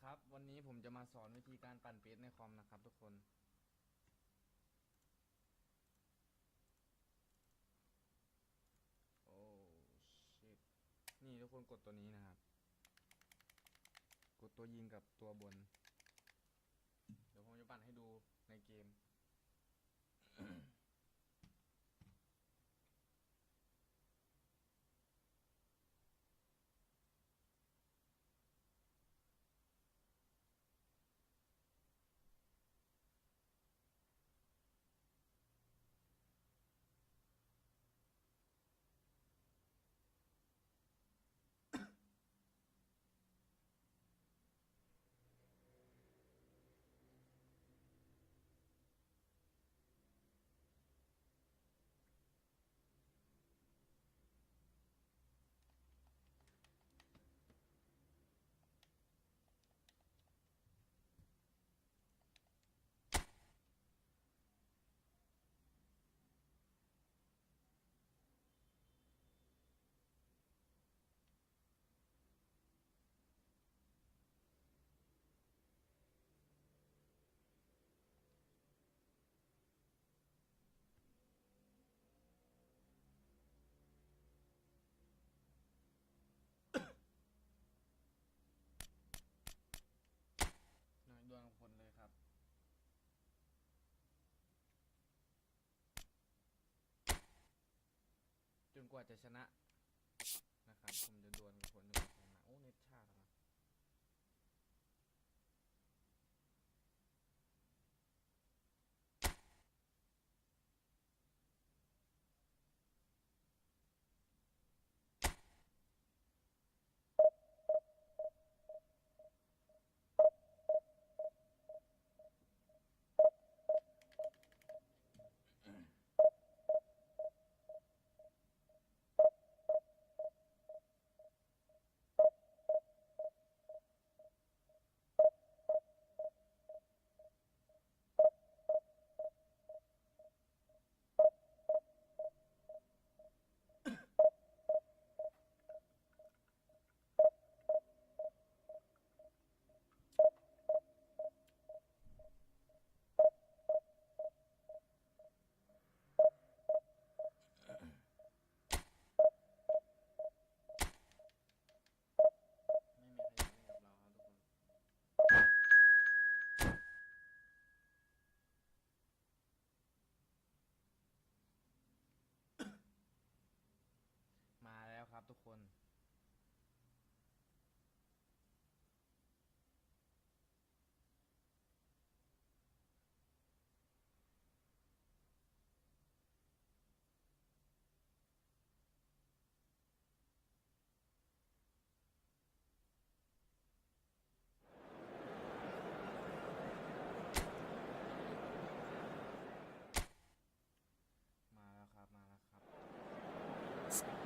ครับวันนี้ผมจะมาสอนวิธีการปั่นเพจในคอมนะครับทุกคนโอ้ชิตนี่ทุกคนกดตัวนี้นะครับกดตัวยิงกับตัวบนเดี๋ยวผมจะปั่นให้ดูในเกม หน่อยดวงคนเลยครับจนกว่าจะชนะนะครับผมจะดวลกับคนจนกว่าจะชนะโอ้เน็ตชาตินะไม่มีใครอยากเล่นกับเราครับทุกคนมาแล้วครับทุกคนมาแล้วครับมาแล้วครับ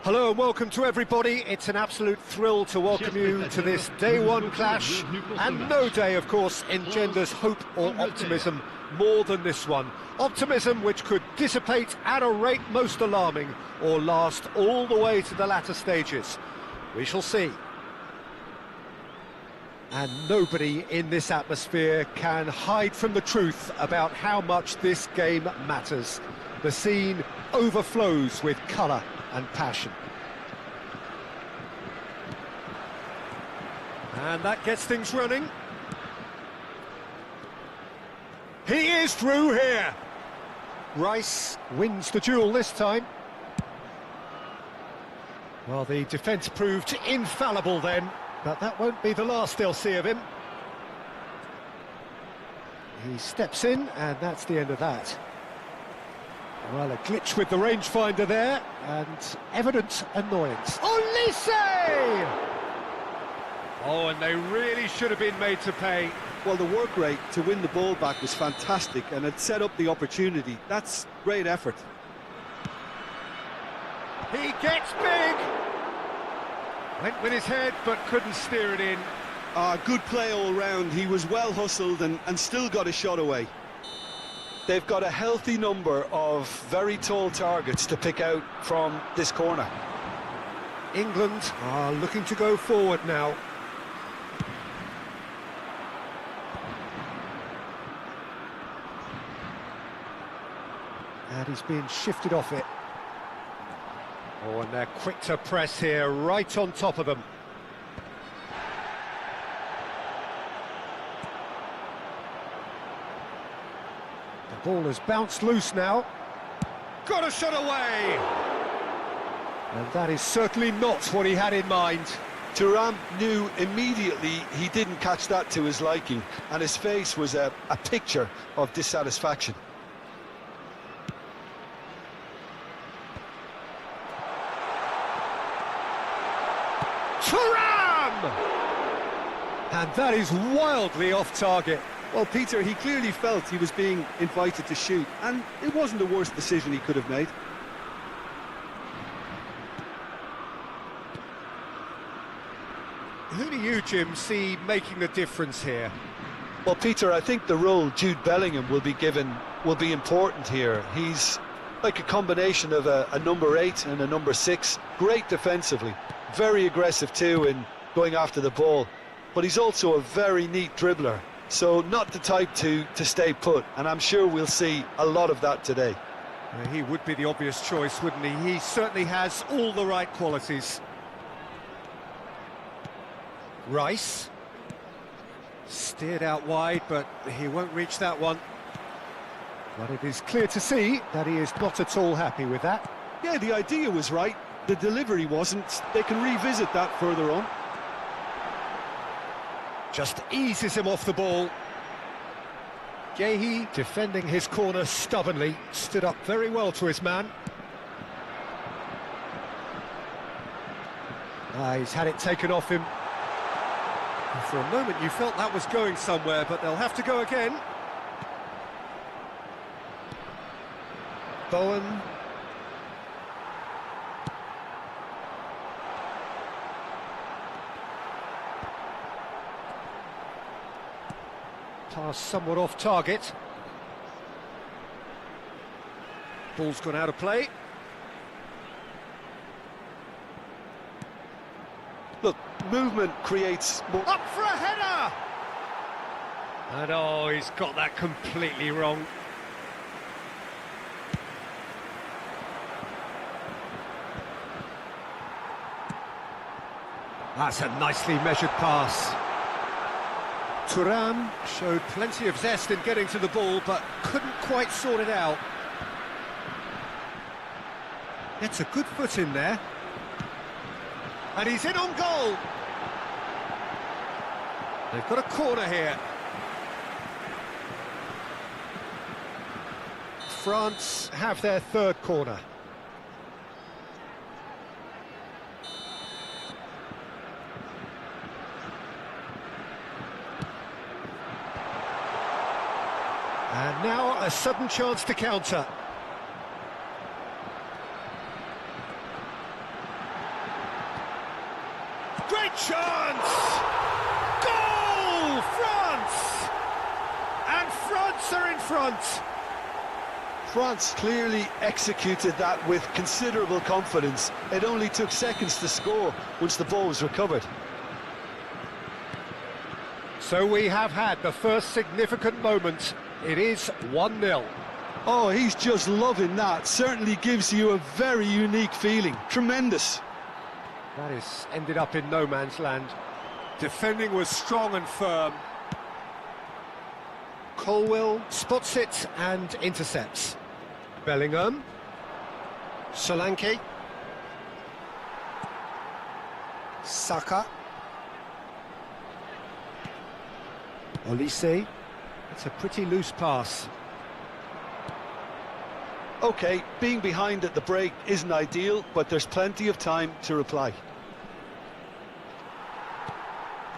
Hello and welcome to everybody. It's an absolute thrill to welcome you to this day one clash, and no day, of course, engenders hope or optimism more than this one. Optimism which could dissipate at a rate most alarming or last all the way to the latter stages. We shall see. And nobody in this atmosphere can hide from the truth about how much this game matters. The scene overflows with colour and passion. And that gets things running. He is through here. Rice wins the duel this time. Well, the defence proved infallible then, but that won't be the last they'll see of him. He steps in, and that's the end of that. Well, a glitch with the rangefinder there, and evident annoyance. Olise! Oh, and they really should have been made to pay. Well, the work rate to win the ball back was fantastic, and it set up the opportunity. That's great effort. He gets big! Went with his head, but couldn't steer it in. Good play all round. He was well hustled and still got a shot away. They've got a healthy number of very tall targets to pick out from this corner. England are looking to go forward now. And he's being shifted off it. Oh, and they're quick to press here, right on top of them. The ball has bounced loose now. Got a shot away! And that is certainly not what he had in mind. Thuram knew immediately he didn't catch that to his liking, and his face was a picture of dissatisfaction. Thuram! And that is wildly off target. Well, Peter, he clearly felt he was being invited to shoot, and it wasn't the worst decision he could have made. Who do you, Jim, see making the difference here? Well, Peter, I think the role Jude Bellingham will be given will be important here. He's like a combination of a number 8 and a number 6. Great defensively, very aggressive too in going after the ball, but he's also a very neat dribbler. So not the type to stay put, and I'm sure we'll see a lot of that today. He would be the obvious choice, wouldn't he? He certainly has all the right qualities. Rice. Steered out wide, but he won't reach that one. But it is clear to see that he is not at all happy with that. Yeah, the idea was right, the delivery wasn't. They can revisit that further on. Just eases him off the ball. Gehi, defending his corner stubbornly, stood up very well to his man. He's had it taken off him. And for a moment you felt that was going somewhere, but they'll have to go again. Bowen. Pass somewhat off target. Ball's gone out of play. Look, movement creates more. Up for a header! And oh, he's got that completely wrong. That's a nicely measured pass. Thuram showed plenty of zest in getting to the ball, but couldn't quite sort it out. Gets a good foot in there. And he's in on goal. They've got a corner here. France have their third corner. And now a sudden chance to counter. Great chance! Goal! France! And France are in front. France clearly executed that with considerable confidence. It only took seconds to score once the ball was recovered. So we have had the first significant moment. It is 1-0. Oh, he's just loving that. Certainly gives you a very unique feeling. Tremendous. That is ended up in no man's land. Defending was strong and firm. Colwill spots it and intercepts. Bellingham. Solanke. Saka. Olise. It's a pretty loose pass. OK, being behind at the break isn't ideal, but there's plenty of time to reply.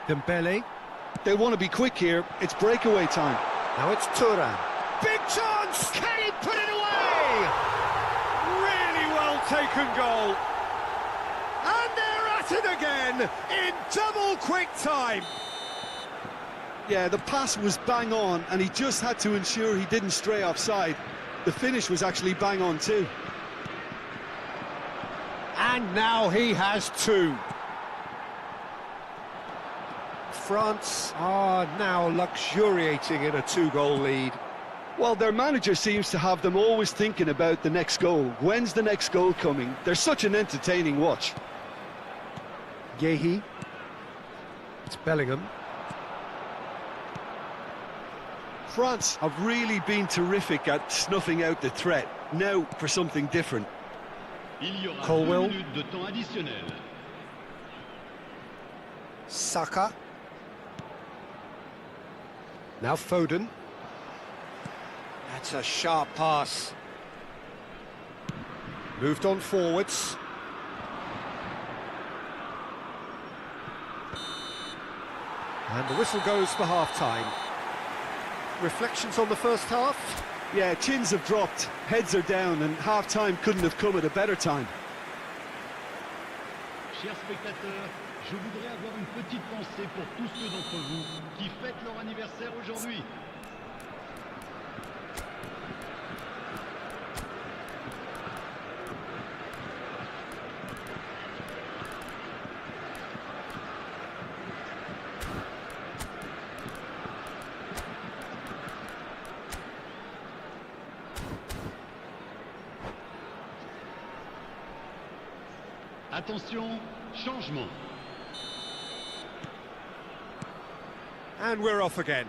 Dembele. They want to be quick here. It's breakaway time. Now it's Thuram. Big chance! Can he put it away? Really well taken goal. And they're at it again in double quick time. Yeah, the pass was bang on, and he just had to ensure he didn't stray offside. The finish was actually bang on too. And now he has two. France are now luxuriating in a two-goal lead. Well, their manager seems to have them always thinking about the next goal. When's the next goal coming? They're such an entertaining watch. Yehi. It's Bellingham. France have really been terrific at snuffing out the threat. Now for something different. Colwill. Saka. Now Foden. That's a sharp pass. Moved on forwards. And the whistle goes for half-time. Reflections on the first half? Yeah, chins have dropped, heads are down, and half-time couldn't have come at a better time. Chers spectateurs, je voudrais avoir une petite pensée pour tous ceux d'entre vous qui fêtent leur anniversaire aujourd'hui. Attention, changement. And we're off again.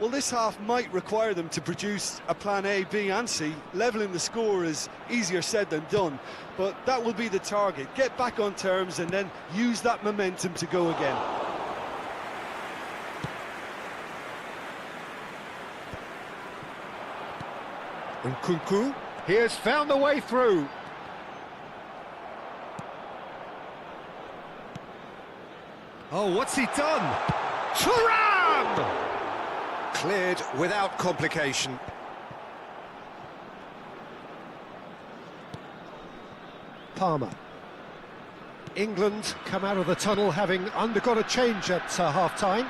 Well, this half might require them to produce a plan A, B and C. Levelling the score is easier said than done, but that will be the target. Get back on terms and then use that momentum to go again. Nkunku, he has found a way through. Oh, what's he done? Thuram! Cleared without complication. Palmer. England come out of the tunnel having undergone a change at half-time.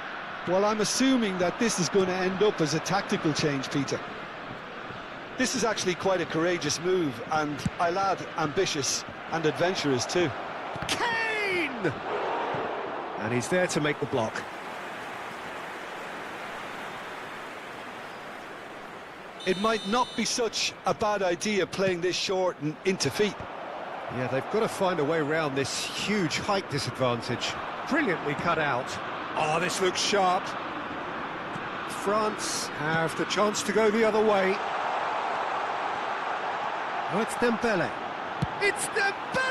Well, I'm assuming that this is going to end up as a tactical change, Peter. This is actually quite a courageous move, and I'll add ambitious and adventurous too. Kane! And he's there to make the block. It might not be such a bad idea playing this short and into feet. Yeah, they've got to find a way around this huge height disadvantage. Brilliantly cut out. Oh, this looks sharp. France have the chance to go the other way. Oh, it's Dembele. It's Dembele!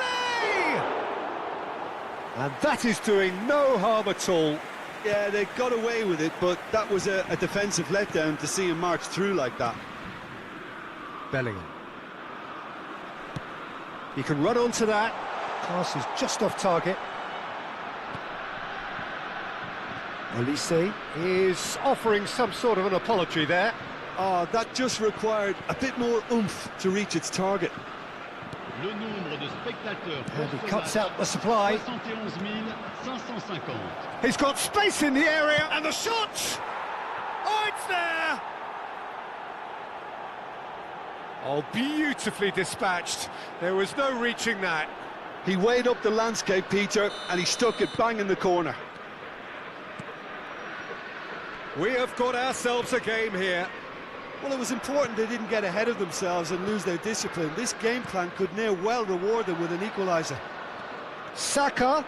And that is doing no harm at all. Yeah, they got away with it, but that was a defensive letdown to see him march through like that. Bellingham. He can run onto that. Pass is just off target. Olise is offering some sort of an apology there. Oh, that just required a bit more oomph to reach its target. Le nombre de spectateurs And he cuts out the supply. 71 550. He's got space in the area, and the shot! Oh, it's there! Oh, beautifully dispatched. There was no reaching that. He weighed up the landscape, Peter, and he stuck it bang in the corner. We have got ourselves a game here. Well, it was important they didn't get ahead of themselves and lose their discipline. This game plan could now well reward them with an equaliser. Saka.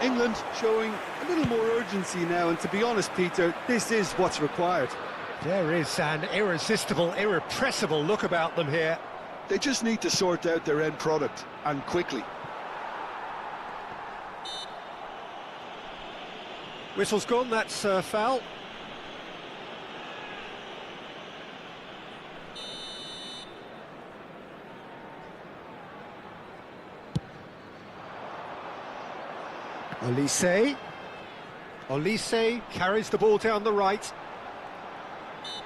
England showing a little more urgency now, and to be honest, Peter, this is what's required. There is an irresistible, irrepressible look about them here. They just need to sort out their end product, and quickly. Whistle's gone, that's foul. Olise carries the ball down the right.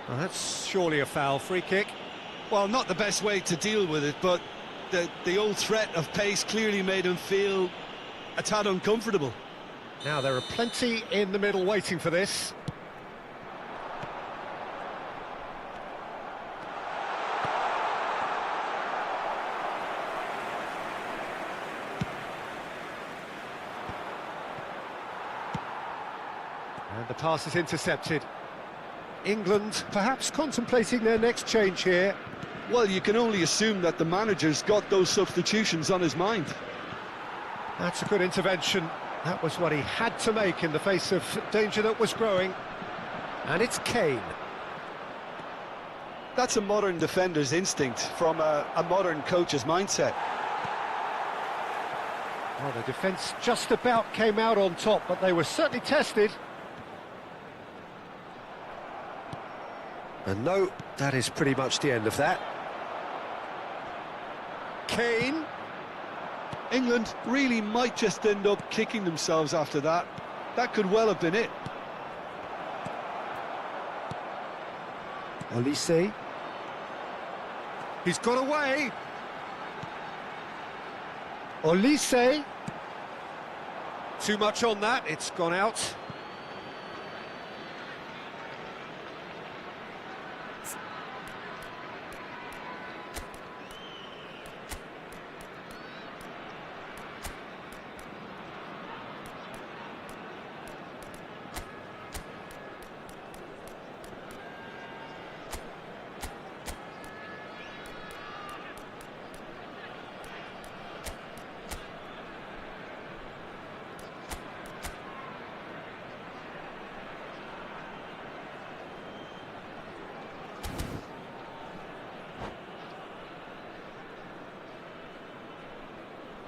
Well, that's surely a foul. Free kick. Well, not the best way to deal with it, but the old threat of pace clearly made him feel a tad uncomfortable. Now there are plenty in the middle waiting for this. And the pass is intercepted. England perhaps contemplating their next change here. Well, you can only assume that the manager's got those substitutions on his mind. That's a good intervention. That was what he had to make in the face of danger that was growing. And it's Kane. That's a modern defender's instinct from a modern coach's mindset. Well, the defence just about came out on top, but they were certainly tested. And no, that is pretty much the end of that. Kane. England really might just end up kicking themselves after that. That could well have been it. Olise. He's got away. Olise. Too much on that, it's gone out.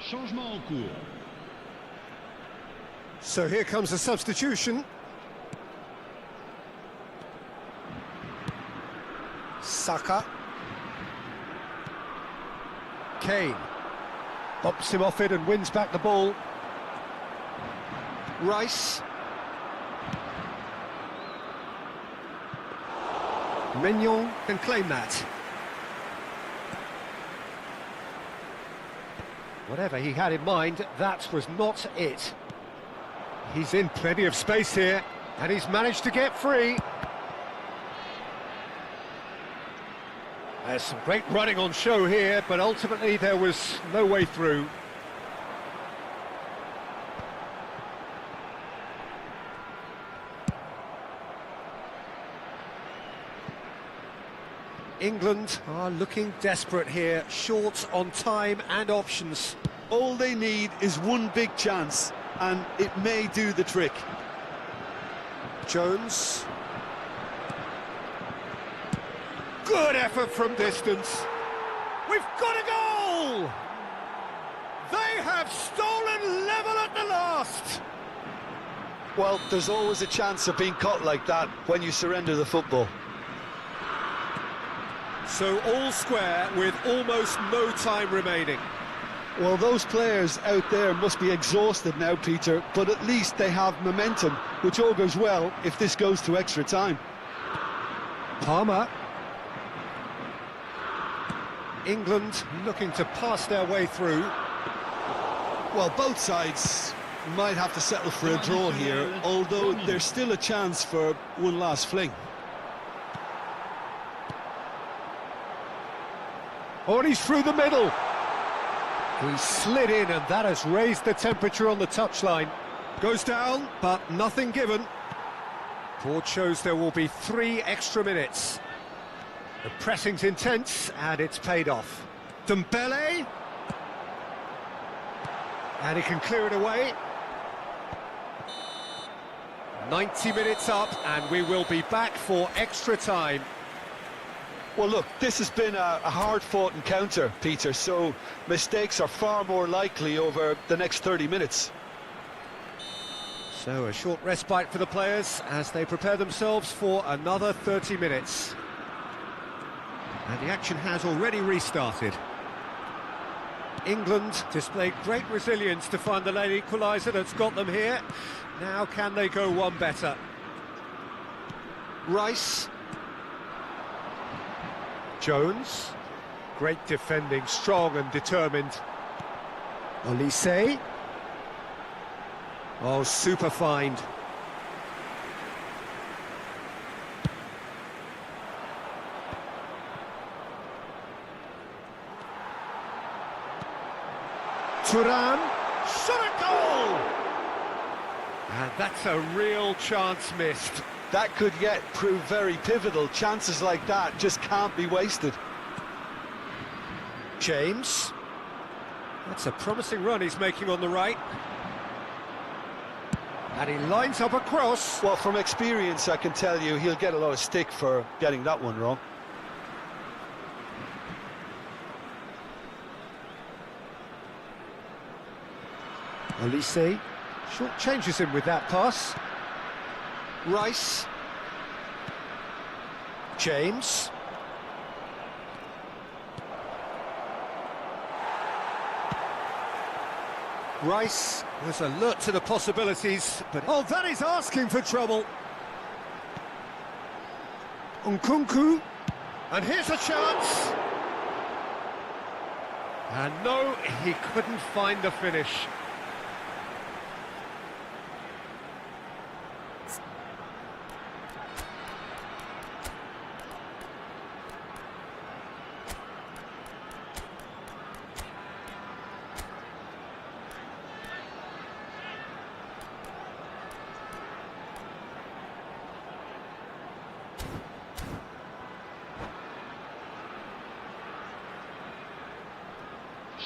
Changement en cours. So here comes a substitution. Saka. Kane. Bops him off it and wins back the ball. Rice. Mignon can claim that. Whatever he had in mind, that was not it. He's in plenty of space here, and he's managed to get free. There's some great running on show here, but ultimately there was no way through. England are looking desperate here, short on time and options. All they need is one big chance, and it may do the trick. Jones. Good effort from distance. We've got a goal! They have stolen level at the last! Well, there's always a chance of being caught like that when you surrender the football. So all square with almost no time remaining. Well, those players out there must be exhausted now, Peter, but at least they have momentum, which augurs well if this goes to extra time. Palmer. England looking to pass their way through. Well, both sides might have to settle for a draw here, although there's still a chance for one last fling. Oh, and he's through the middle. He slid in, and that has raised the temperature on the touchline. Goes down, but nothing given. Board shows there will be 3 extra minutes. The pressing's intense, and it's paid off. Dembele. And he can clear it away. 90 minutes up, and we will be back for extra time. Well, look, this has been a hard-fought encounter, Peter, so mistakes are far more likely over the next 30 minutes. So a short respite for the players as they prepare themselves for another 30 minutes. And the action has already restarted. England displayed great resilience to find the late equaliser that's got them here. Now can they go one better? Rice. Jones. Great defending, strong and determined. Olise. Oh, super find. Thuram, shot a goal! And that's a real chance missed. That could yet prove very pivotal. Chances like that just can't be wasted. James. That's a promising run he's making on the right. And he lines up a cross. Well, from experience, I can tell you he'll get a lot of stick for getting that one wrong. Olise short changes him with that pass. Rice. James. Rice was alert to the possibilities, but oh, that is asking for trouble. Nkunku, and here's a chance. And no, he couldn't find the finish.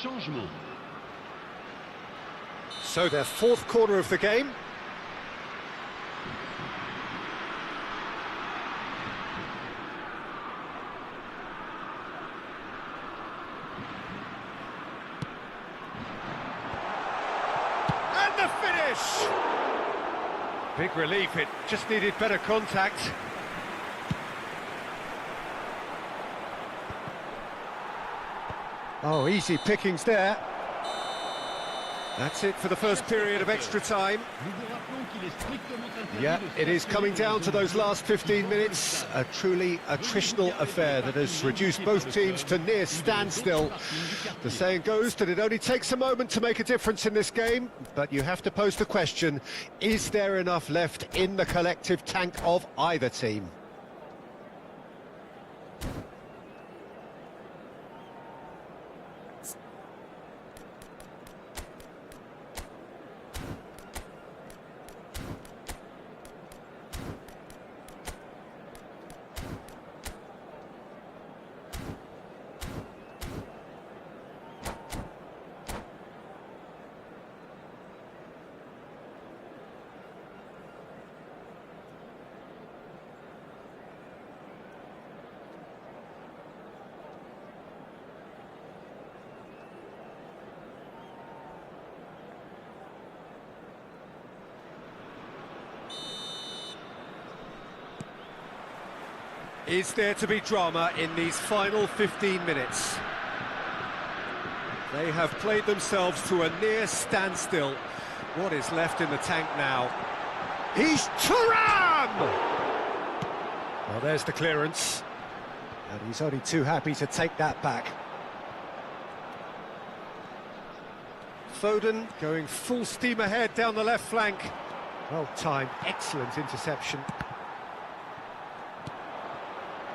Changement. So their 4th corner of the game. And the finish! Big relief, it just needed better contact. Oh, easy pickings there. That's it for the first period of extra time. Yeah, it is coming down to those last 15 minutes. A truly attritional affair that has reduced both teams to near standstill. The saying goes that it only takes a moment to make a difference in this game, but you have to pose the question, is there enough left in the collective tank of either team? Is there to be drama in these final 15 minutes? They have played themselves to a near standstill. What is left in the tank now? He's Thuram! Well, there's the clearance. And he's only too happy to take that back. Foden going full steam ahead down the left flank. Well timed, excellent interception.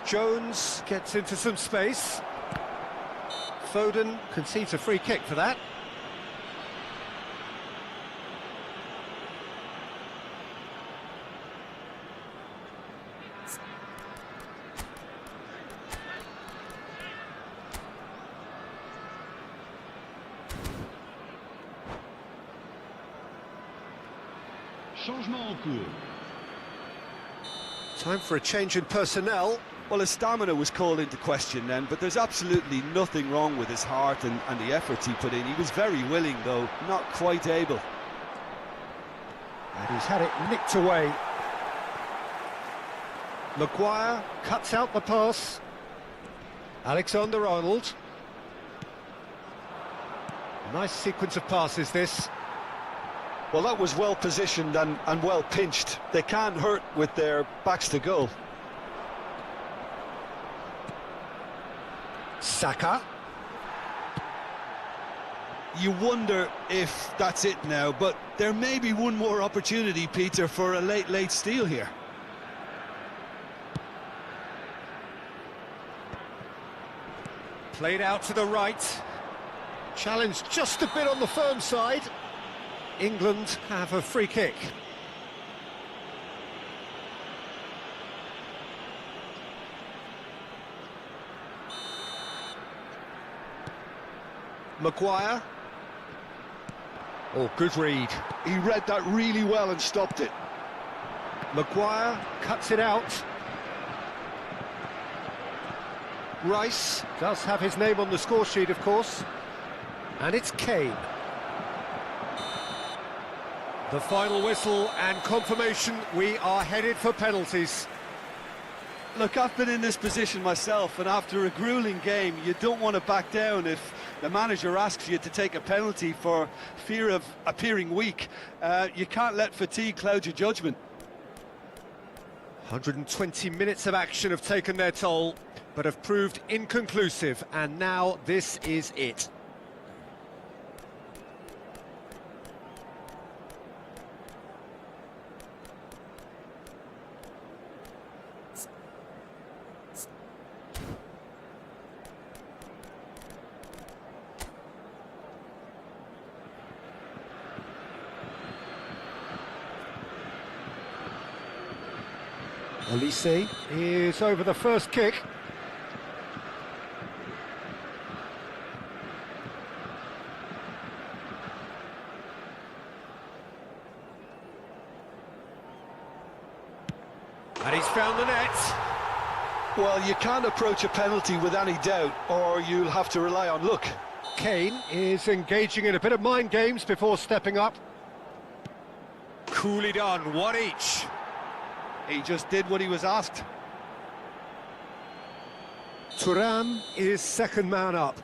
Jones gets into some space. Foden concedes a free kick for that. Changement en cours. Time for a change in personnel. Well, his stamina was called into question then, but there's absolutely nothing wrong with his heart and the efforts he put in. He was very willing, though, not quite able. And he's had it nicked away. Maguire cuts out the pass. Alexander-Arnold. Nice sequence of passes, this. Well, that was well positioned and well pinched. They can't hurt with their backs to goal. Saka. You wonder if that's it now, but there may be one more opportunity, Peter, for a late steal here. Played out to the right. Challenged just a bit on the firm side. England have a free kick. Maguire. Oh, good read. He read that really well and stopped it. Maguire cuts it out. Rice does have his name on the score sheet, of course. And it's Kane. The final whistle and confirmation, we are headed for penalties. Look, I've been in this position myself, and after a grueling game, you don't want to back down if the manager asks you to take a penalty for fear of appearing weak. You can't let fatigue cloud your judgment. 120 minutes of action have taken their toll, but have proved inconclusive, and now this is it. Olise is over the first kick. And he's found the net. Well, you can't approach a penalty with any doubt, or you'll have to rely on luck. Kane is engaging in a bit of mind games before stepping up. Coolly done, one each. He just did what he was asked. Thuram is second man up.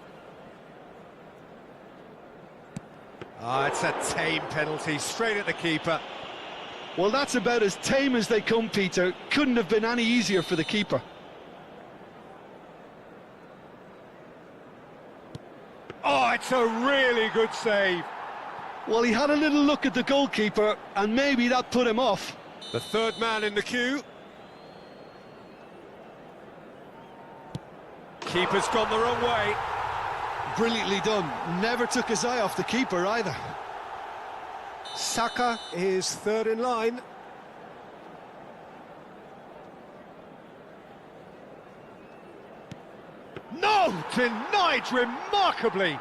It's a tame penalty, straight at the keeper. Well, that's about as tame as they come, Peter. Couldn't have been any easier for the keeper. Oh, it's a really good save. Well, he had a little look at the goalkeeper, and maybe that put him off. The third man in the queue. Keeper's gone the wrong way. Brilliantly done. Never took his eye off the keeper either. Saka is third in line. No! Denied remarkably!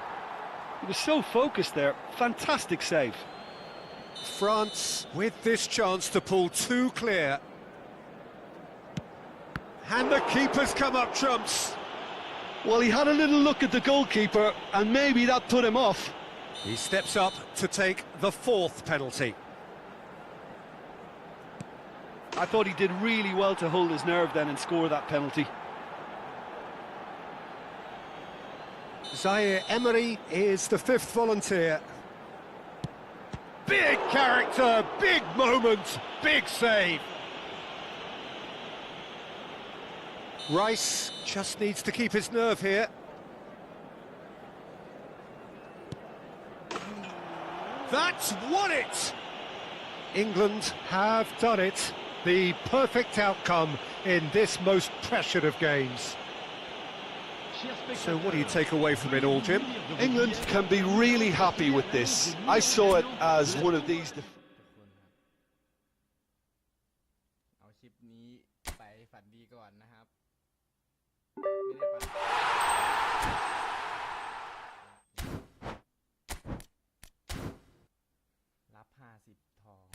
He was so focused there. Fantastic save. France with this chance to pull two clear. And the keeper's come up trumps. Well, he had a little look at the goalkeeper, and maybe that put him off. He steps up to take the fourth penalty. I thought he did really well to hold his nerve then and score that penalty. Zaire Emery is the fifth volunteer. Big character, big moment, big save. Rice just needs to keep his nerve here. That's won it! England have done it. The perfect outcome in this most pressured of games. So what do you take away from it all, Jim? England can be really happy with this. I saw it as one of these... ทุกคนครับเอาคลิปนี้ไปฝันดีก่อนนะครับไม่ได้ปันรับ50 ทอง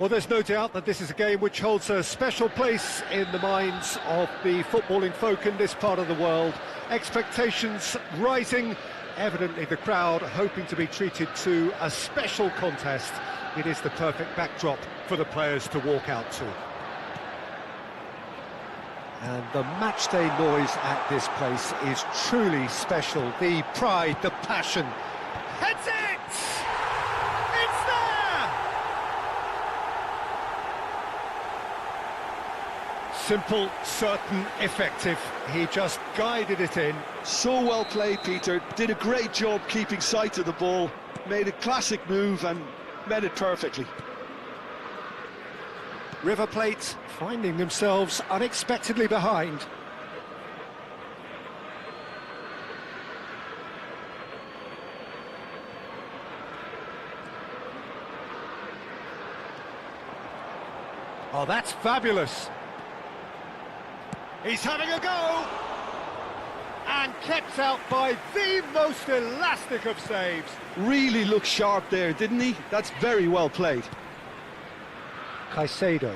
Well, there's no doubt that this is a game which holds a special place in the minds of the footballing folk in this part of the world. Expectations rising, evidently the crowd hoping to be treated to a special contest. It is the perfect backdrop for the players to walk out to. And the matchday noise at this place is truly special. The pride, the passion. Heads it! It's there! Simple, certain, effective. He just guided it in. So well played, Peter. Did a great job keeping sight of the ball. Made a classic move and met it perfectly. River Plate finding themselves unexpectedly behind. Oh, that's fabulous. He's having a go! And kept out by the most elastic of saves. Really looked sharp there, didn't he? That's very well played. Caicedo.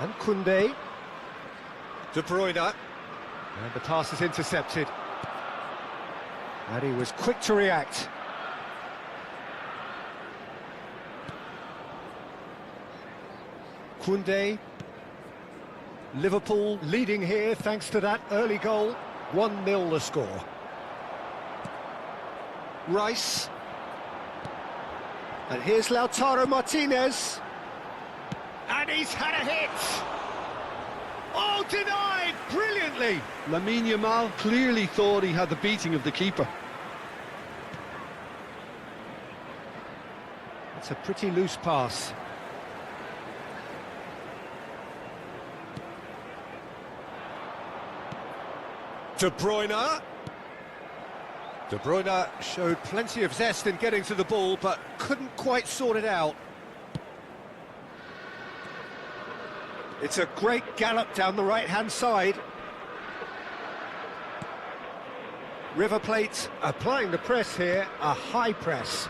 And Koundé. De Bruyne. And the pass is intercepted. And he was quick to react. Koundé. Liverpool leading here thanks to that early goal. 1-0 the score. Rice. And here's Lautaro Martinez. And he's had a hit! Oh, denied brilliantly! Lamine Yamal clearly thought he had the beating of the keeper. It's a pretty loose pass. De Bruyne. De Bruyne showed plenty of zest in getting to the ball, but couldn't quite sort it out. It's a great gallop down the right-hand side. River Plate applying the press here, a high press.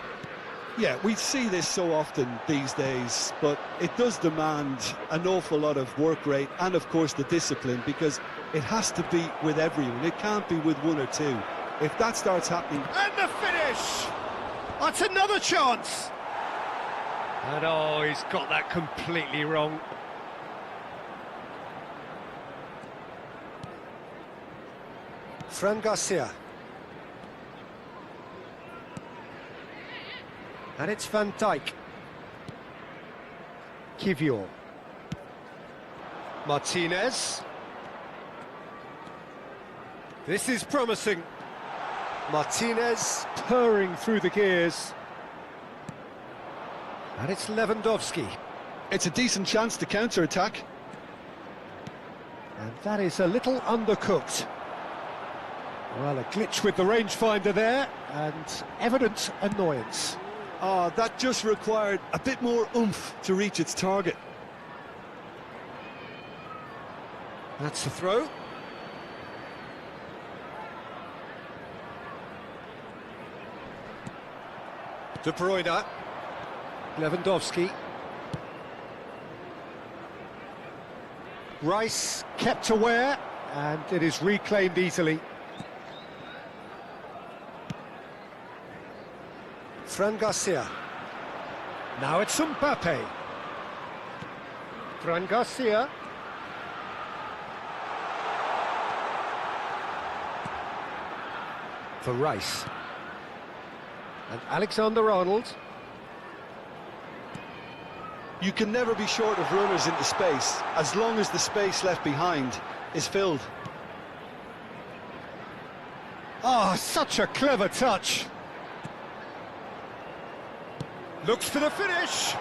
Yeah, we see this so often these days, but it does demand an awful lot of work rate and, of course, the discipline, because it has to be with everyone. It can't be with one or two. If that starts happening... And the finish! That's another chance! And oh, he's got that completely wrong. Fran Garcia. And it's Van Dijk. Kivior. Martinez. This is promising. Martinez purring through the gears. And it's Lewandowski. It's a decent chance to counter-attack. And that is a little undercooked. Well, a glitch with the rangefinder there, and evident annoyance. Oh, that just required a bit more oomph to reach its target. That's the throw. De Bruyne. Lewandowski. Rice kept aware, and it is reclaimed easily. Fran Garcia. Now it's Mbappe. Fran Garcia. For Rice. And Alexander-Arnold. You can never be short of runners into space, as long as the space left behind is filled. Oh, such a clever touch. Looks for the finish.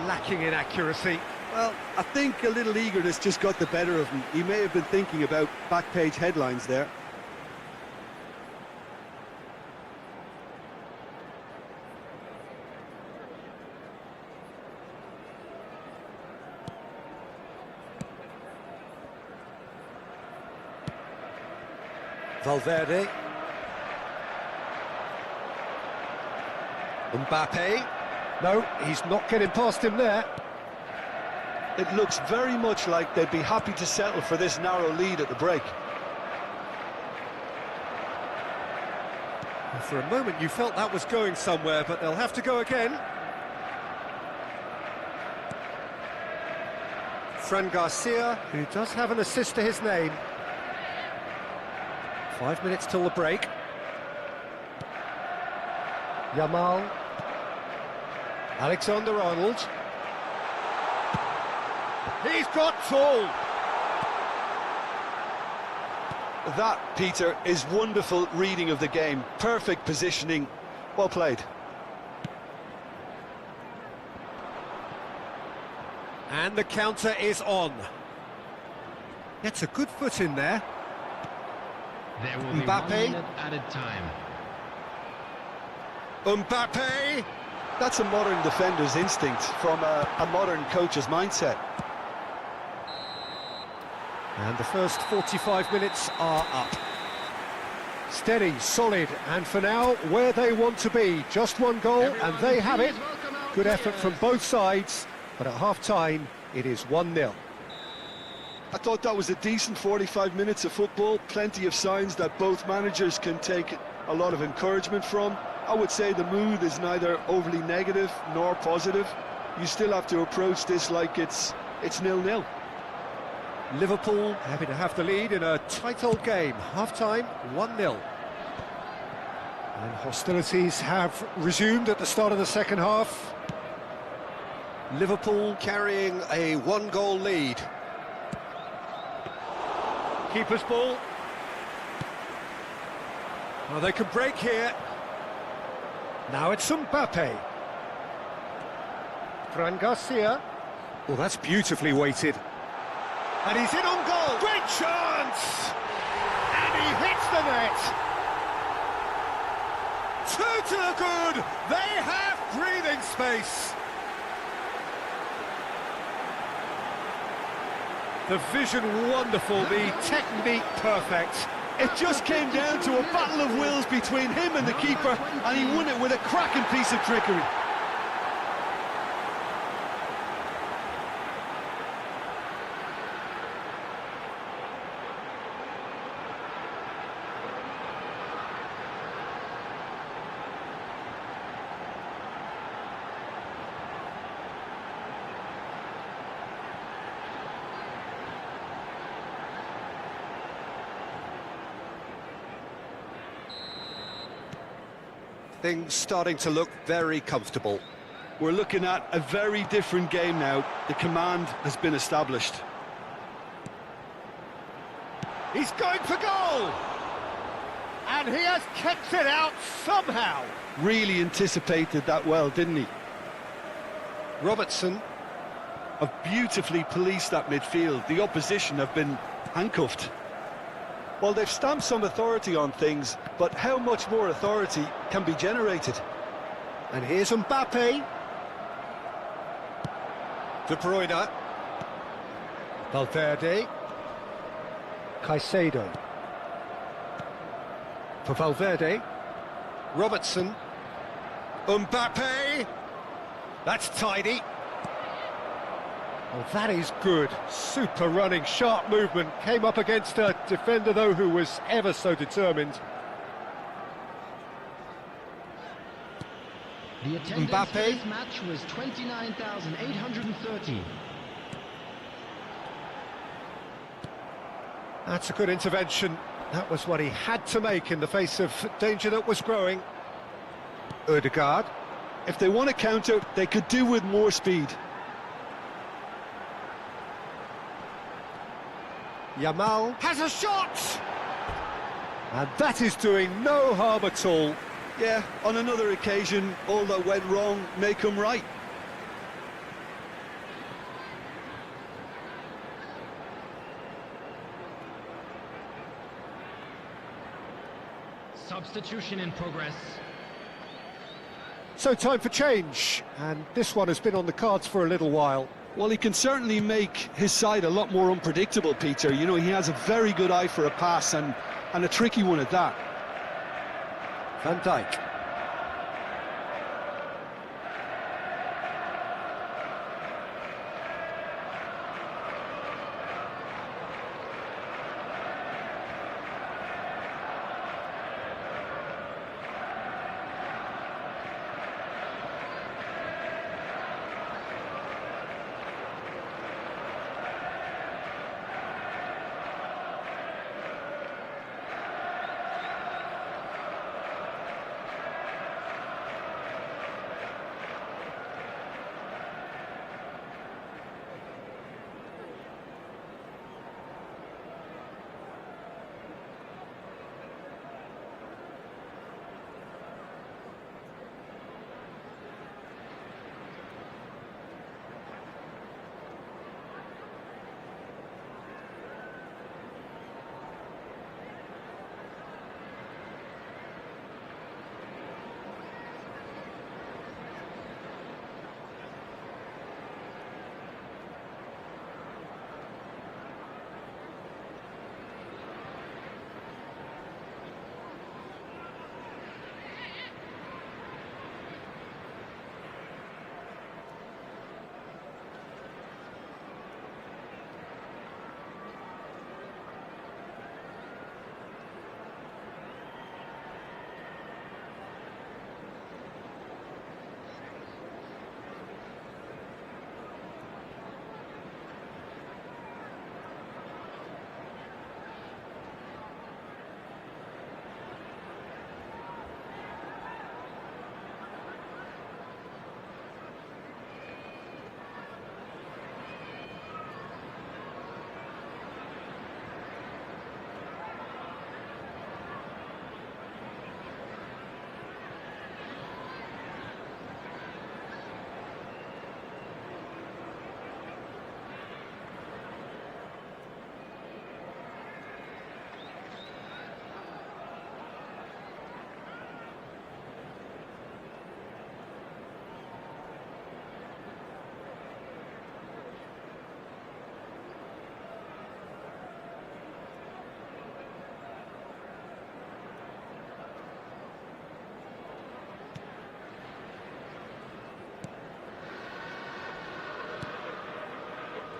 Lacking in accuracy. Well, I think a little eagerness just got the better of him. He may have been thinking about back-page headlines there. Valverde. Mbappe. No, he's not getting past him there. It looks very much like they'd be happy to settle for this narrow lead at the break. For a moment you felt that was going somewhere, but they'll have to go again. Fran Garcia, who does have an assist to his name. 5 minutes till the break. Yamal. Alexander-Arnold. He's got tall. That, Peter, is wonderful reading of the game. Perfect positioning. Well played. And the counter is on. Gets a good foot in there. There will be Mbappe. 1 minute added time. Mbappe! That's a modern defender's instinct from a modern coach's mindset. And the first 45 minutes are up. Steady, solid, and for now, where they want to be. Just one goal, and they have it. Good effort from both sides, but at half-time, it is 1-0. I thought that was a decent 45 minutes of football. Plenty of signs that both managers can take a lot of encouragement from. I would say the mood is neither overly negative nor positive. You still have to approach this like it's 0-0. Liverpool happy to have the lead in a tight old game. Half-time, 1-0. And hostilities have resumed at the start of the second half. Liverpool carrying a one-goal lead. Keeper's ball. Well, they can break here. Now it's Mbappe. Fran Garcia. Well, that's beautifully weighted. And he's in on goal. Great chance! And he hits the net. Two to the good. They have breathing space. The vision wonderful, the technique perfect. It just came down to a battle of wills between him and the keeper, and he won it with a cracking piece of trickery. Things starting to look very comfortable. We're looking at a very different game now. The command has been established. He's going for goal! And he has kept it out somehow. Really anticipated that well, didn't he? Robertson. Have beautifully policed that midfield. The opposition have been handcuffed. Well, they've stamped some authority on things, but how much more authority can be generated? And here's Mbappe. De Bruyne. Valverde. Caicedo. For Valverde. Robertson. Mbappe. That's tidy. Oh, that is good. Super running, sharp movement. Came up against a defender, though, who was ever so determined. The attendance Mbappe. for this match was 29,830. That's a good intervention. That was what he had to make in the face of danger that was growing. Ødegaard. If they want to counter, they could do with more speed. Yamal has a shot! And that is doing no harm at all. Yeah, on another occasion, all that went wrong may come right. Substitution in progress. So time for change, and this one has been on the cards for a little while. Well, he can certainly make his side a lot more unpredictable, Peter. You know, he has a very good eye for a pass, and a tricky one at that. Van Dijk.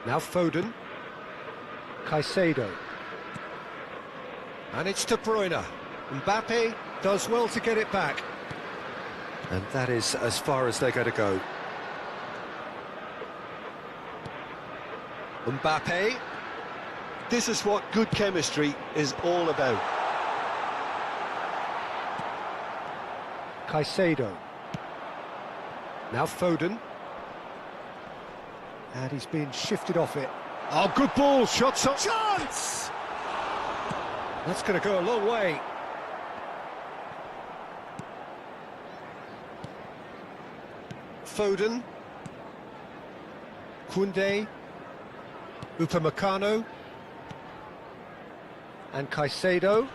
Now Foden. Caicedo. And it's De Bruyne. Mbappe does well to get it back. And that is as far as they're going to go. Mbappe. This is what good chemistry is all about. Caicedo. Now Foden. And he's being shifted off it. Oh, good ball, shots on. Chance! That's going to go a long way. Foden. Koundé. Upamecano. And Caicedo.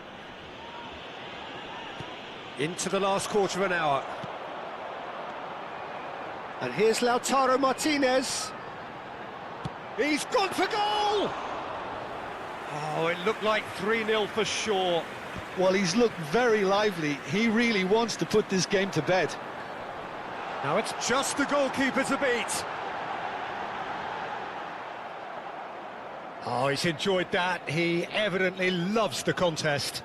Into the last quarter of an hour. And here's Lautaro Martinez. He's gone for goal! Oh, it looked like 3-0 for sure. Well, he's looked very lively. He really wants to put this game to bed. Now it's just the goalkeeper to beat. Oh, he's enjoyed that. He evidently loves the contest.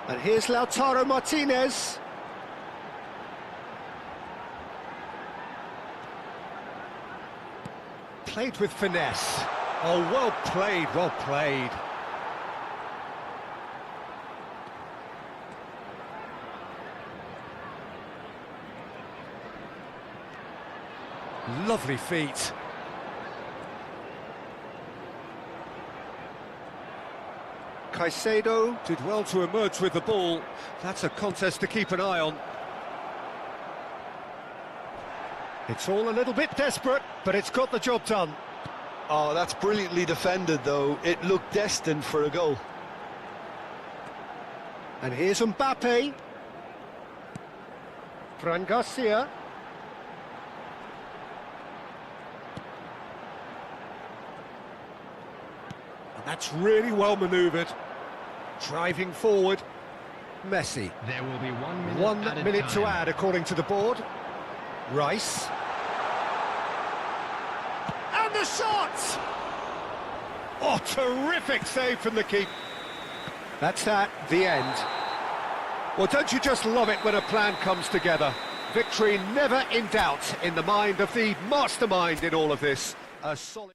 And here's Lautaro Martinez. Played with finesse. Oh, well played, well played. Lovely feet. Caicedo did well to emerge with the ball. That's a contest to keep an eye on. It's all a little bit desperate, but it's got the job done. Oh, that's brilliantly defended, though. It looked destined for a goal. And here's Mbappe. Fran Garcia. And that's really well manoeuvred. Driving forward. Messi. There will be 1 minute, 1 added minute to time. add according to the board. Rice. And the shot! Oh, terrific save from the keeper. That's that, the end. Well, don't you just love it when a plan comes together? Victory never in doubt in the mind of the mastermind in all of this. A solid...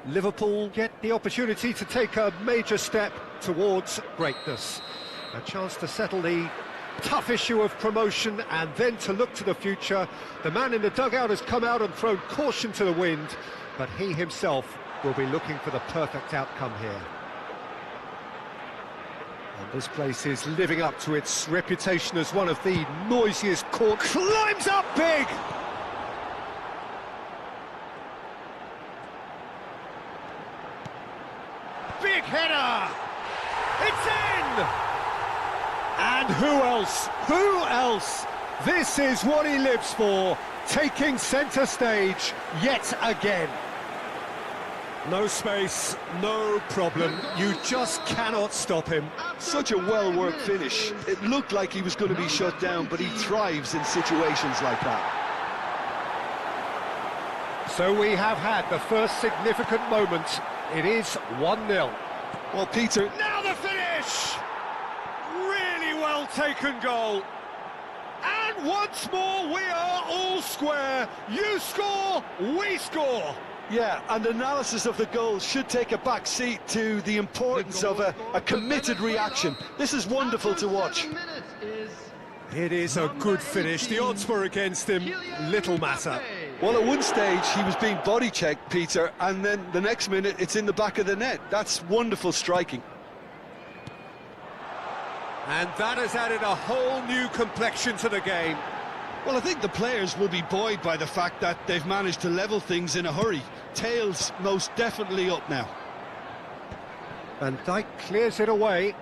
Liverpool get the opportunity to take a major step towards greatness. A chance to settle the tough issue of promotion and then to look to the future. The man in the dugout has come out and thrown caution to the wind, but he himself will be looking for the perfect outcome here. And this place is living up to its reputation as one of the noisiest courts. Climbs up big! And who else? Who else? This is what he lives for, taking centre stage yet again. No space, no problem. You just cannot stop him. Such a well-worked finish. It looked like he was going to be shut down, but he thrives in situations like that. So we have had the first significant moment. It is 1-0. Well, Peter... Now the finish! Really well taken goal. And once more we are all square. You score, we score. Yeah, and analysis of the goal should take a back seat to the importance of a committed reaction. This is wonderful to watch. It is a good finish. The odds were against him. Little matter. Well, at one stage he was being body-checked, Peter, and then the next minute it's in the back of the net. That's wonderful striking. And that has added a whole new complexion to the game. Well, I think the players will be buoyed by the fact that they've managed to level things in a hurry. Tails most definitely up now. Van Dijk clears it away.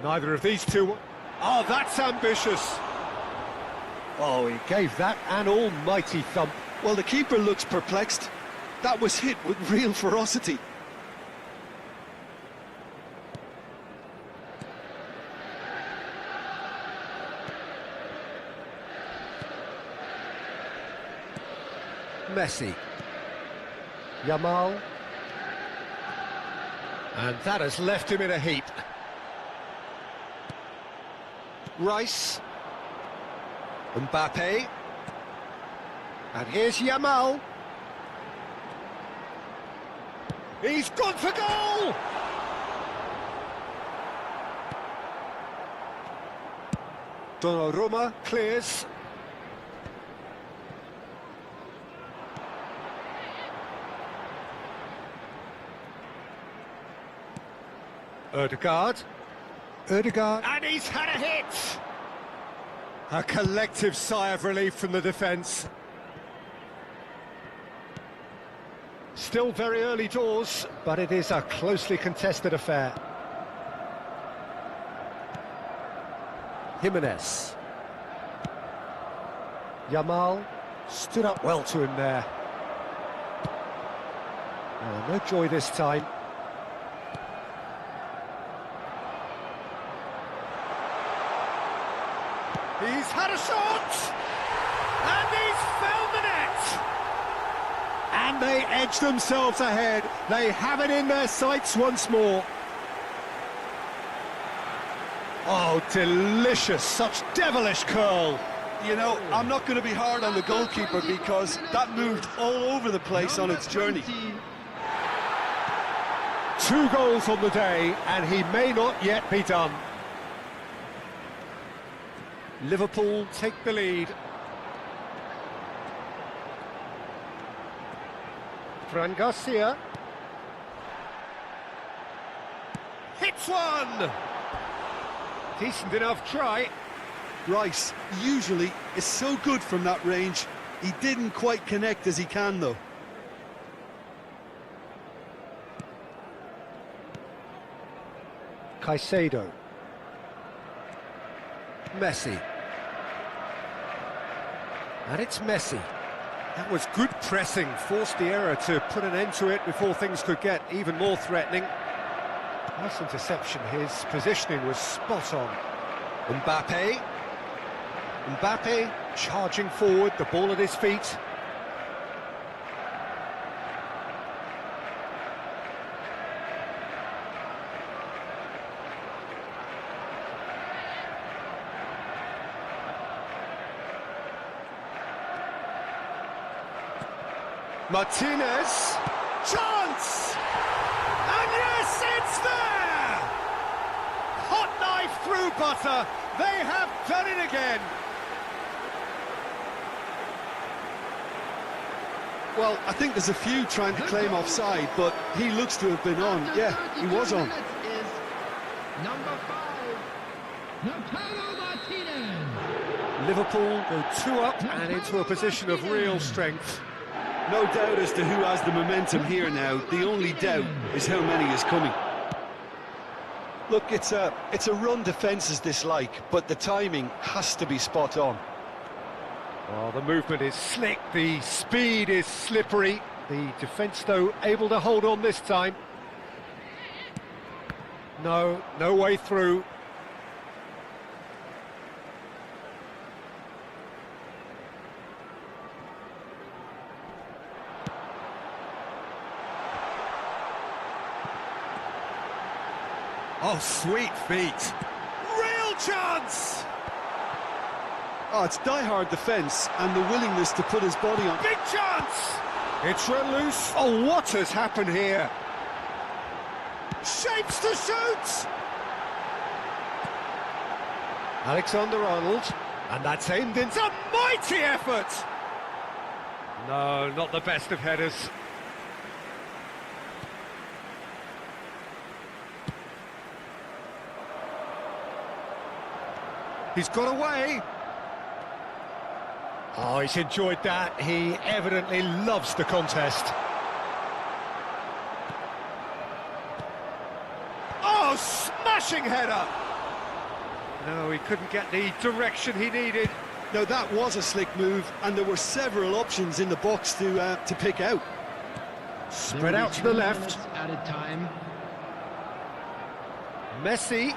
Neither of these two... Oh, that's ambitious. Oh, he gave that an almighty thump. Well, the keeper looks perplexed. That was hit with real ferocity. Messi. Yamal. And that has left him in a heap. Rice. Mbappe. And here's Yamal. He's gone for goal! Donnarumma clears. Ødegaard. And he's had a hit! A collective sigh of relief from the defence. Still very early doors, but it is a closely contested affair. Jimenez. Yamal stood up well to him there. Oh, no joy this time. He's had a shot! And he's found the net! And they edge themselves ahead. They have it in their sights once more. Oh, delicious. Such devilish curl. You know, I'm not going to be hard on the goalkeeper because that moved all over the place on its journey. 2 goals on the day, and he may not yet be done. Liverpool take the lead. Fran Garcia. Hits one! Decent enough try. Rice usually is so good from that range. He didn't quite connect as he can, though. Caicedo. Messi. And it's Messi. That was good pressing, forced the error to put an end to it before things could get even more threatening. Nice interception, his positioning was spot on. Mbappe. Mbappe charging forward, the ball at his feet. Martinez, chance! And yes, it's there! Hot knife through butter, they have done it again! Well, I think there's a few trying to claim offside, but he looks to have been on. Yeah, he was on. Number 5, Lautaro Martinez. Liverpool go 2 up and into a position of real strength. No doubt as to who has the momentum here now. The only doubt is how many is coming. Look, it's a run defence's dislike, but the timing has to be spot on. Well, the movement is slick, the speed is slippery. The defence, though, able to hold on this time. No way through. Oh, sweet feet. Real chance! Oh, it's die-hard defence and the willingness to put his body on. Big chance! It's run loose. Oh, what has happened here? Shapes to shoot! Alexander-Arnold, and that's aimed into a mighty effort! No, not the best of headers. He's got away. Oh, he's enjoyed that. He evidently loves the contest. Oh, smashing header! No, he couldn't get the direction he needed. Now, that was a slick move, and there were several options in the box to pick out. Spread out to the left. Added time. Messi.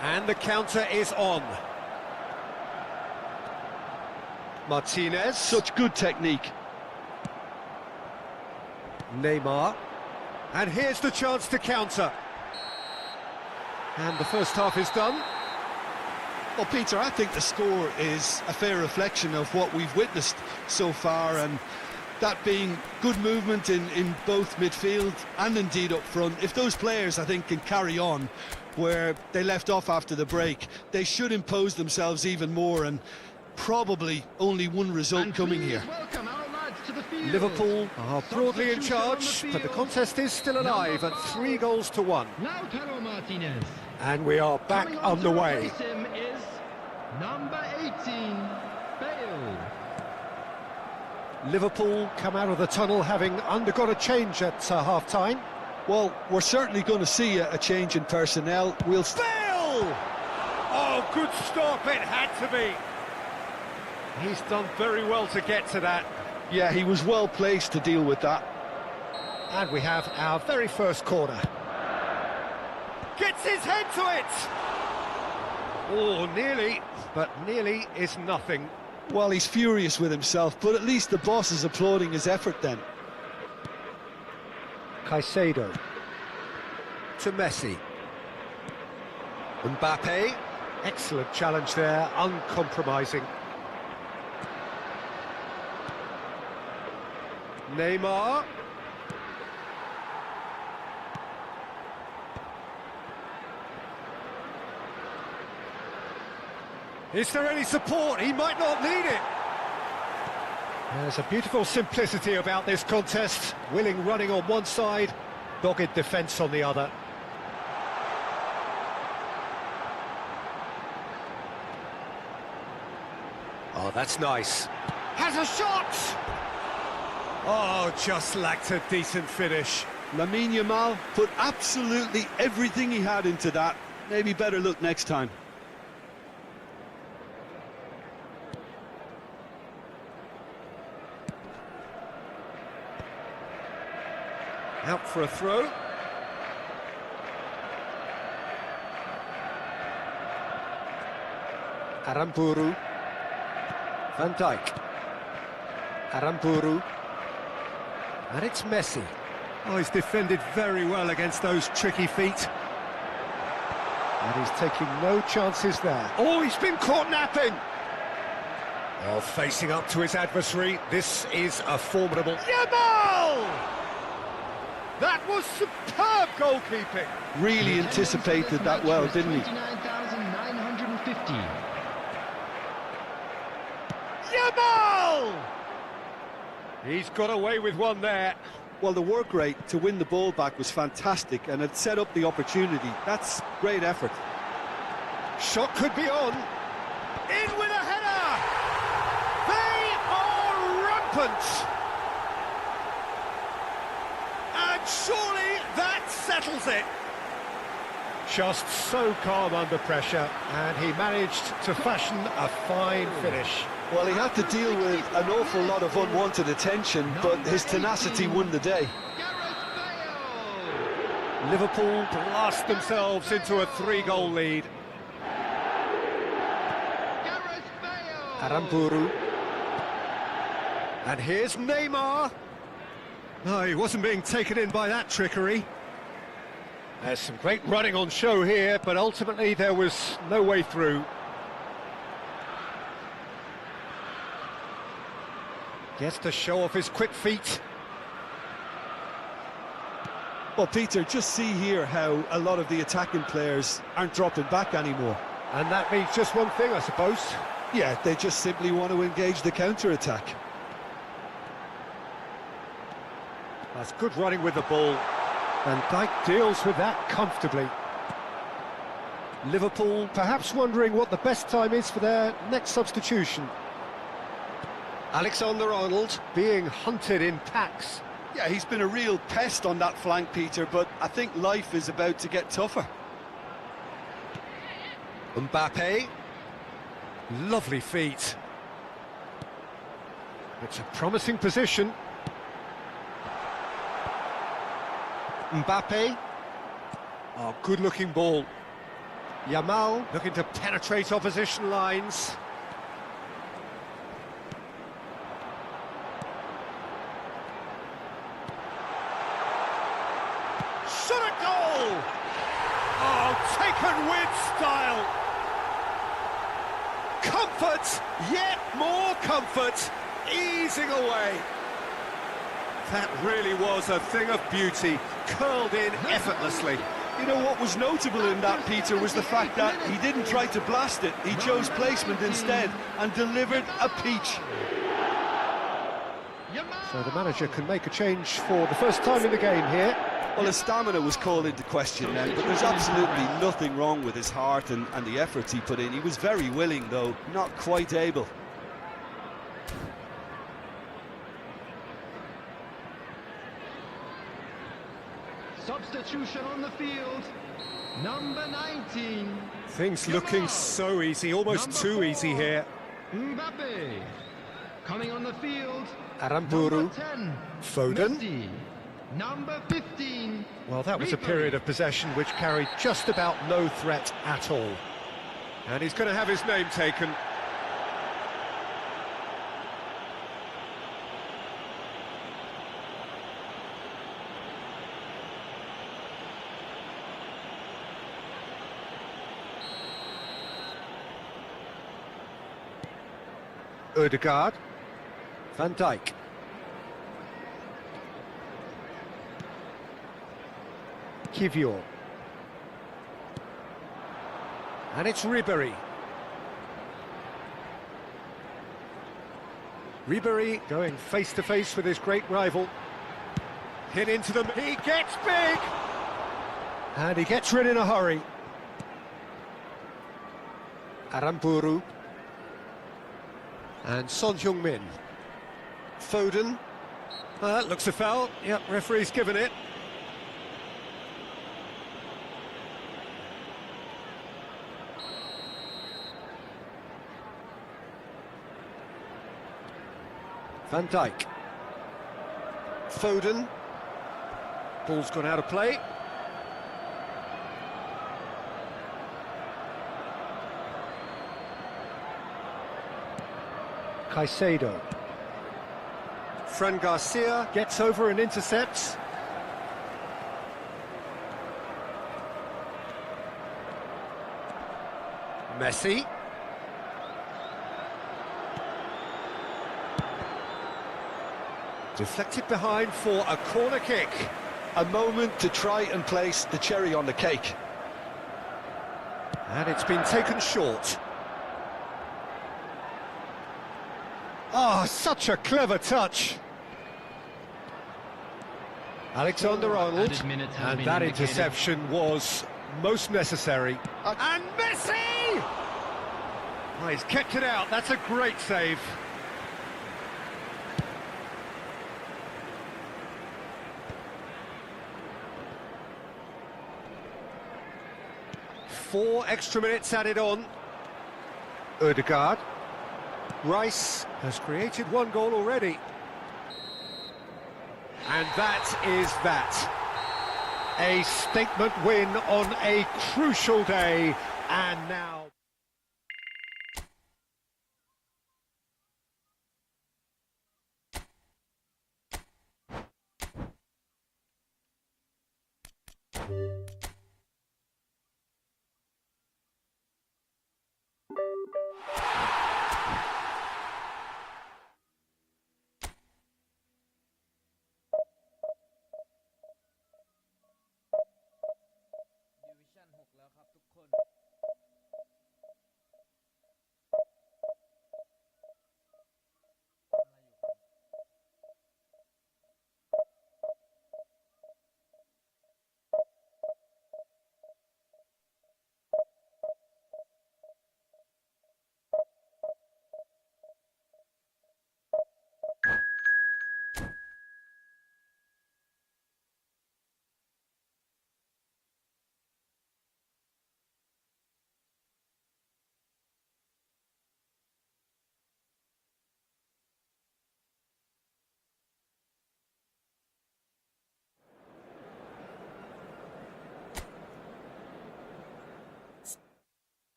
And the counter is on. Martinez. Such good technique. Neymar. And here's the chance to counter. And the first half is done. Well, Peter, I think the score is a fair reflection of what we've witnessed so far, and that being good movement in both midfield and indeed up front. If those players, I think, can carry on where they left off after the break, they should impose themselves even more, and probably only one result coming here. Welcome our lads to the field. Liverpool are broadly in charge, but the contest is still alive at 3-1. Lautaro Martinez. And we are back Coming on to underway. replace him is number 18, Bale. Liverpool come out of the tunnel having undergone a change at half-time. Well, we're certainly going to see a change in personnel. We'll Bale! Oh, good stop, it had to be. He's done very well to get to that. Yeah, he was well placed to deal with that. And we have our very first corner. Gets his head to it! Oh, nearly, but nearly is nothing. Well, he's furious with himself, but at least the boss is applauding his effort then. Caicedo to Messi. Mbappe, excellent challenge there, uncompromising. Neymar. Is there any support? He might not need it. There's a beautiful simplicity about this contest. Willing running on one side, dogged defence on the other. Oh, that's nice. Has a shot! Oh, just lacked a decent finish. Lamine Yamal put absolutely everything he had into that. Maybe better look next time. Out for a throw. Aramburu. Van Dijk. Aramburu. And it's Messi. Oh, he's defended very well against those tricky feet. And he's taking no chances there. Oh, he's been caught napping! Oh, facing up to his adversary. This is a formidable... Yamal! That was superb goalkeeping. Really anticipated that well, didn't he? 29,950. Yamal! He's got away with one there. Well, the work rate to win the ball back was fantastic, and it set up the opportunity. That's great effort. Shot could be on. In with a header! They are rampant! And surely settles it. Just so calm under pressure, and he managed to fashion a fine finish. Well, he had to deal with an awful lot of unwanted attention, but his tenacity won the day. Liverpool blast themselves into a 3-goal lead. Aramburu. And here's Neymar. No, he wasn't being taken in by that trickery. There's some great running on show here, but ultimately there was no way through. Gets to show off his quick feet. Well, Peter, just see here how a lot of the attacking players aren't dropping back anymore. And that means just one thing, I suppose. Yeah, they just simply want to engage the counter-attack. That's good running with the ball. And Dijk deals with that comfortably. Liverpool perhaps wondering what the best time is for their next substitution. Alexander-Arnold being hunted in packs. Yeah, he's been a real pest on that flank, Peter, but I think life is about to get tougher. Mbappe. Lovely feet. It's a promising position. Mbappe. Oh, good-looking ball. Yamal looking to penetrate opposition lines. Shot a goal! Oh, taken with style. Comfort, yet more comfort, easing away. That really was a thing of beauty, curled in effortlessly. You know what was notable in that, Peter, was the fact that he didn't try to blast it. He chose placement instead and delivered a peach. So the manager can make a change for the first time in the game here. Well, his stamina was called into question then, but there's absolutely nothing wrong with his heart and the efforts he put in. He was very willing, though, not quite able. Substitution on the field. Number 19. Things looking so easy, almost too easy here. Mbappe. Coming on the field. Aramburu. Number 10. Foden. Messi. Number 15. Well, that was a period of possession which carried just about no threat at all. And he's going to have his name taken. Ødegaard. Van Dijk. Kivior. And it's Ribéry. Ribéry going face-to-face with his great rival. Hit into them, he gets big! And he gets rid in a hurry. Aramburu. And Son Heung-min. Foden. That looks a foul. Yep, referee's given it. Van Dijk. Foden. Ball's gone out of play. Caicedo. Fran Garcia gets over and intercepts. Messi. Deflected behind for a corner kick. A moment to try and place the cherry on the cake. And it's been taken short. Ah, such a clever touch. Alexander-Arnold, Added minutes have and been that indicated. interception was most necessary. And Messi! Oh, he's kept it out, that's a great save. 4 extra minutes added on. Ødegaard. Rice has created 1 goal already. And that is that. A statement win on a crucial day, and now... Division 6 แล้วครับทุกคน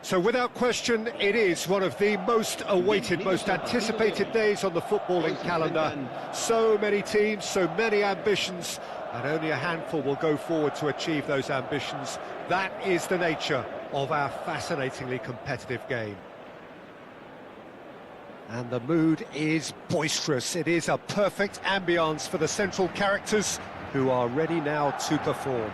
So without question, it is one of the most awaited, most anticipated days on the footballing calendar. So many teams, so many ambitions, and only a handful will go forward to achieve those ambitions. That is the nature of our fascinatingly competitive game. And the mood is boisterous. It is a perfect ambience for the central characters who are ready now to perform.